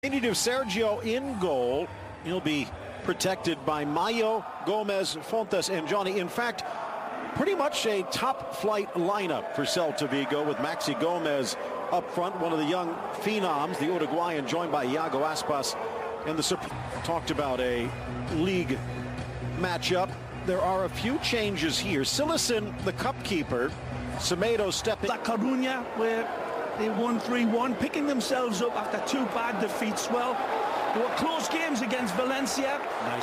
To Sergio in goal. He'll be protected by Mayo, Gomez, Fontes, and Johnny. In fact, pretty much a top-flight lineup for Celta Vigo with Maxi Gomez up front, one of the young phenoms, the Uruguayan, joined by Iago Aspas. And the talked about a league matchup. There are a few changes here. Sillicin, the cup keeper, Semedo stepping. La Coruña, where they won 3-1, picking themselves up after two bad defeats. Well, there were close games against Valencia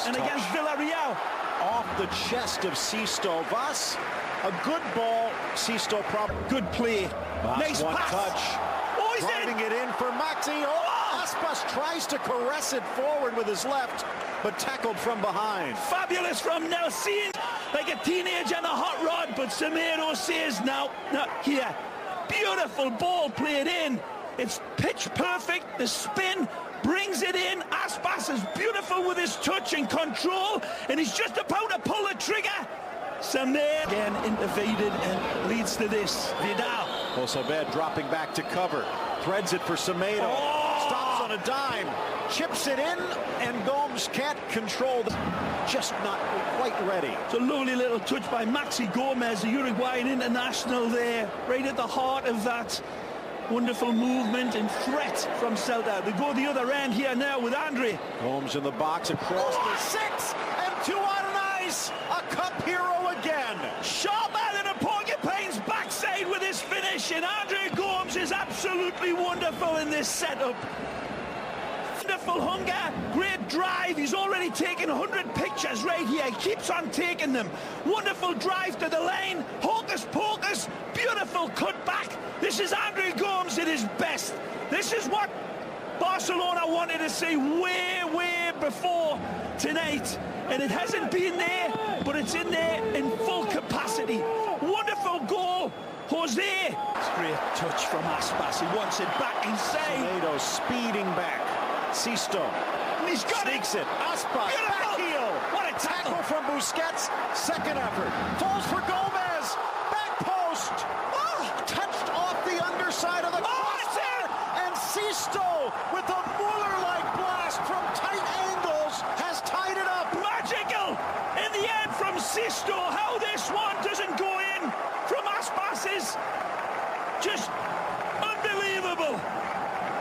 and against Villarreal. Off the chest of Sisto. Vas, a good ball. Sisto, good play. Vas, nice one pass. Touch. Oh, he's driving it in for Maxi. Aspas tries to caress it forward with his left, but tackled from behind. Fabulous from Nelson, like a teenager on a hot rod, but Semedo says, no, not here. Beautiful ball played in. It's pitch perfect. The spin brings it in. Aspas is beautiful with his touch and control, and he's just about to pull the trigger. Semedo again intervened and leads to this. Vidal. Josebed dropping back to cover. Threads it for Semedo. Stops on a dime. Chips it in, and Gomes can't control. Just not quite ready. It's a lovely little touch by Maxi Gomez, the Uruguayan international there, right at the heart of that wonderful movement and threat from Celta. They go the other end here now with Andre. Gomes in the box across the 6, and 2 on an ice. A cup hero again. Sharper than a porcupine's backside with his finish, and Andre Gomes is absolutely wonderful in this setup. Wonderful hunger, great drive. He's already taken 100 pictures right here. He keeps on taking them. Wonderful drive to the lane. Hocus pocus. Beautiful cut back. This is Andre Gomes at his best. This is what Barcelona wanted to see way before tonight. And it hasn't been there, but it's in there in full capacity. Wonderful goal. Jose. Great touch from Aspas. He wants it back inside. Semedo speeding back. Sisto. He's got Sneaks it. Aspas. Back heel. What a tackle from Busquets. Second effort. Falls for Gomez. Back post. Touched off the underside of the crossbar. And Sisto with a Muller-like blast from tight angles has tied it up. Magical in the end from Sisto. How this one doesn't go in from Aspas is just unbelievable.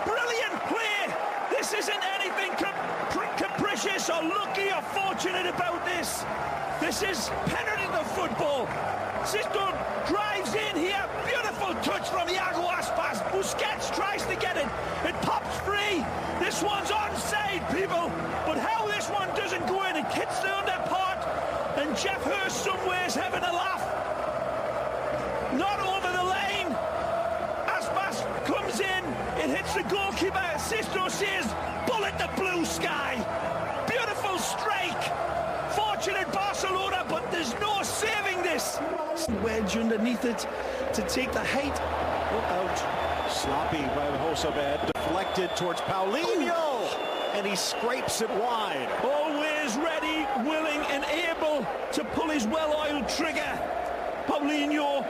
Brilliant play. This isn't anything capricious or lucky or fortunate about this. This is penalty of football. Sisto drives in here. Beautiful touch from Iago Aspas. Busquets tries to get it. It pops free. This one's onside, people. But how this one doesn't go in, it hits the under part. And Jeff Hurst somewhere's having a laugh. Not over the lane. Aspas comes in. It hits the goalkeeper. Sisto says, bullet the blue sky. Beautiful strike. Fortunate Barcelona, but there's no saving this. Wedge underneath it to take the height. Look out. Sloppy by Josebed. Deflected towards Paulinho. And he scrapes it wide. Always ready, willing, and able to pull his well-oiled trigger. Paulinho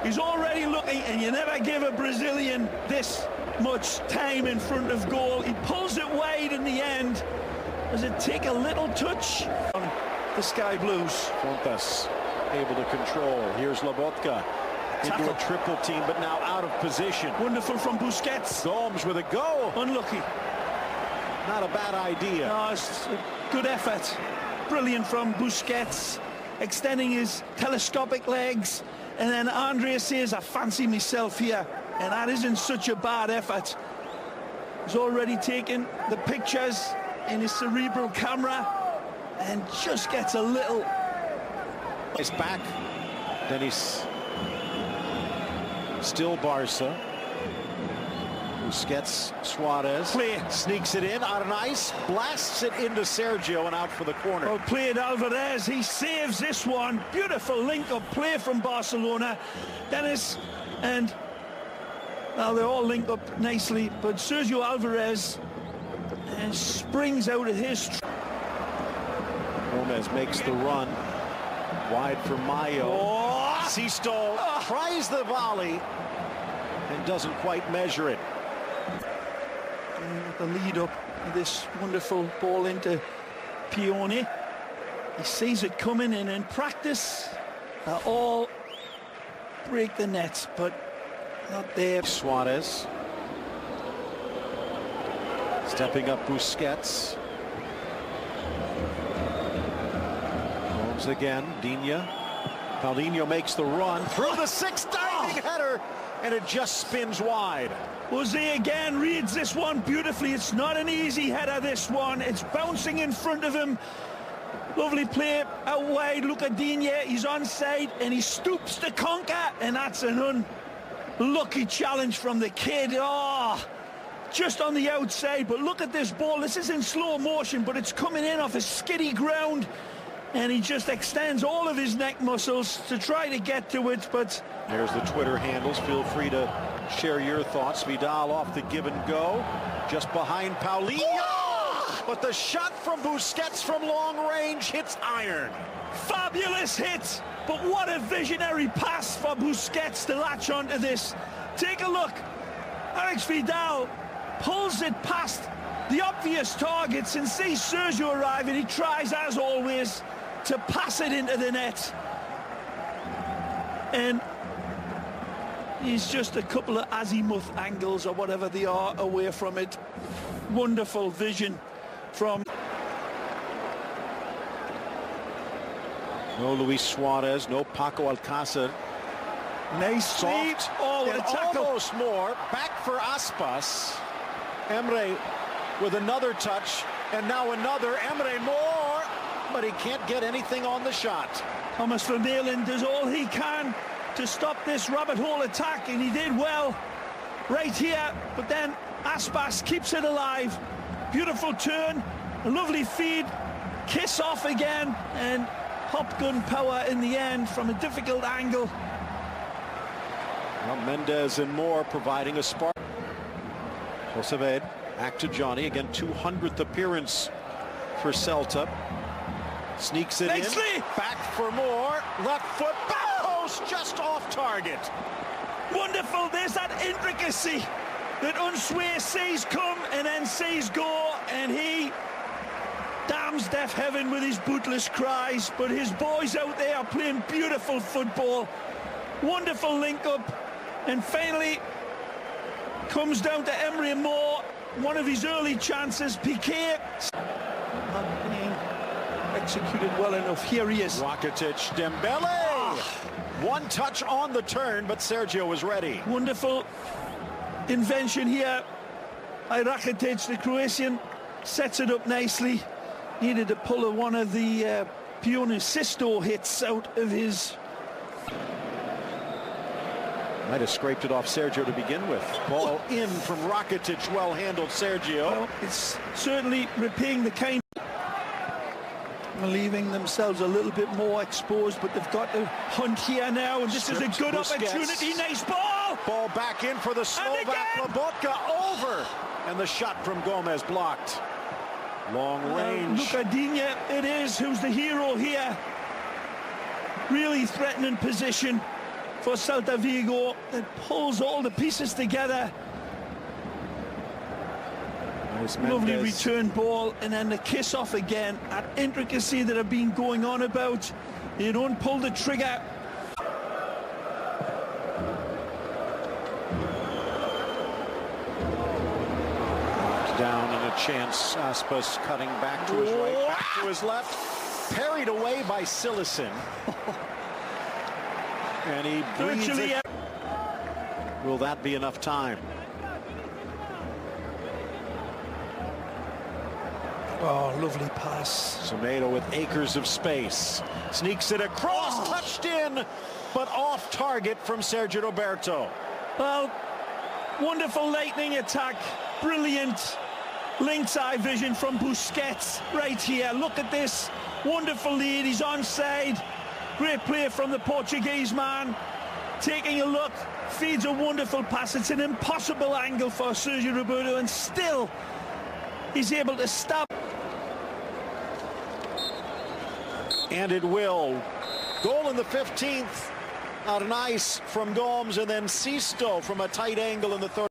is already looking, and you never give a Brazilian this much time in front of goal. He pulls it wide in the end. Does it take a little touch on the Sky Blues? Fontes able to control. Here's Lobotka into a triple team, but now out of position. Wonderful from Busquets. Gomes with a go. Unlucky. Not a bad idea. No, it's a good effort. Brilliant from Busquets, extending his telescopic legs. And then Andrea says, I fancy myself here. And that isn't such a bad effort. He's already taken the pictures in his cerebral camera and just gets a little. He's back. Then he's still Barca. Busquets, Suarez. Play. Sneaks it in on an ice, blasts it into Sergio and out for the corner. Well played Alvarez. He saves this one. Beautiful link-up play from Barcelona. Dennis and now they're all linked up nicely, but Sergio Alvarez and springs out of his. Gomez makes the run. Wide for Mayo. Sisto tries the volley and doesn't quite measure it. the lead up this wonderful ball into Pione. He sees it coming, and in practice they all break the nets, but not there. Suarez stepping up. Busquets. Holmes again. Digne. Paulinho makes the run through the sixth diving header, and it just spins wide. Jose again reads this one beautifully. It's not an easy header, this one. It's bouncing in front of him. Lovely play out wide. Look at Digne. He's onside, and he stoops to conquer, and that's an unlucky challenge from the kid. Oh, just on the outside. But look at this ball. This is in slow motion, but it's coming in off a skiddy ground, and he just extends all of his neck muscles to try to get to it. But there's the Twitter handles. Feel free to share your thoughts. Vidal off the give and go, just behind Paulinho. Oh! But the shot from Busquets from long range hits iron. Fabulous hit, but what a visionary pass for Busquets to latch onto this. Take a look. Alex Vidal pulls it past the obvious targets and sees Sergio arrive, and he tries, as always, to pass it into the net. And he's just a couple of azimuth angles or whatever they are away from it. Wonderful vision from... No Luis Suarez, no Paco Alcácer. Nice Soft. Oh, what a tackle. Almost more. Back for Aspas. Emre with another touch, and now another. Emre more, but he can't get anything on the shot. Thomas Vermaelen does all he can to stop this rabbit hole attack, and he did well right here. But then Aspas keeps it alive. Beautiful turn, a lovely feed, kiss off again, and pop gun power in the end from a difficult angle. Well, Mendes and Moore providing a spark. Joseved back to Johnny again. 200th appearance for Celta. Sneaks it Nicely. in. Back for Moore. Left foot back post, just off target. Wonderful. There's that intricacy that Unsue sees come and then sees go, and he damns deaf heaven with his bootless cries. But his boys out there are playing beautiful football. Wonderful link up, and finally comes down to Emre Moore. One of his early chances. Piqué not being executed well enough. Here he is. Rakitic, Dembele. One touch on the turn, but Sergio was ready. Wonderful invention here by Rakitic. The Croatian sets it up nicely. Needed to pull one of the Pione Sisto hits out of his... Might have scraped it off Sergio to begin with. Ball in from Rakitic, well handled Sergio. Well, it's certainly repaying the kind, leaving themselves a little bit more exposed, but they've got to hunt here now, and this is a good opportunity. Nice ball! Ball back in for the Slovak. Lobotka over, and the shot from Gomez blocked. Long range. Look at Digne, it is, who's the hero here. Really threatening position for Celta Vigo. It pulls all the pieces together. Nice Lovely return ball, and then the kiss off again. That intricacy that have been going on about. They don't pull the trigger. Down, and a chance. Aspas cutting back to his right, back to his left. Parried away by Silesen. And he breathes it. Will that be enough time? Oh, lovely pass. Semedo with acres of space. Sneaks it across, touched in, but off target from Sergio Roberto. Well, wonderful lightning attack. Brilliant lynx eye vision from Busquets right here. Look at this. Wonderful lead. He's onside. Great play from the Portuguese man. Taking a look, feeds a wonderful pass. It's an impossible angle for Sergio Roberto, and still he's able to stop. And it will. Goal in the 15th. Out nice from Gomes, and then Sisto from a tight angle in the third.